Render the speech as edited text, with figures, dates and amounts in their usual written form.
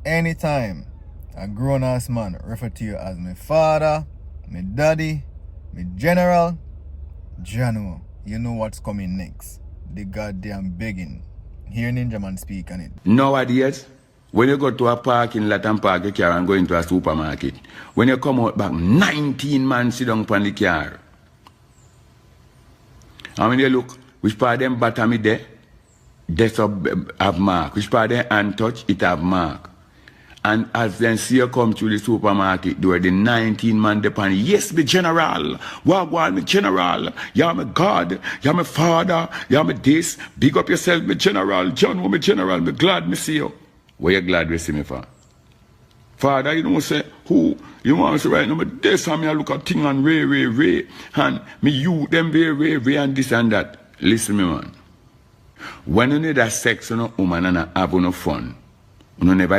anytime a grown-ass man refer to you as my father, my daddy, my general, Jano, you know what's coming next. The goddamn begging. Hear Ninja Man speak on it. Nowadays, when you go to a parking lot and park your car and go into a supermarket, when you come out back, 19 man sit down on the car. And when you look, which part of them bottom is there? That's have mark. Which part of them hand touch, it have mark. And as then see you come to the supermarket door, the 19 man depend. Yes, me general. Wagwan, me general. You're my God. You're my father. You're my this. Big up yourself, me general. John, me general. Me glad me see you. Where you glad we see me for? Father, you don't say, who? You want to say right now, but this time I look at thing and ray. And me you, them ray, and this and that. Listen me, man. When you need a sex, you know, woman, and have no fun, you never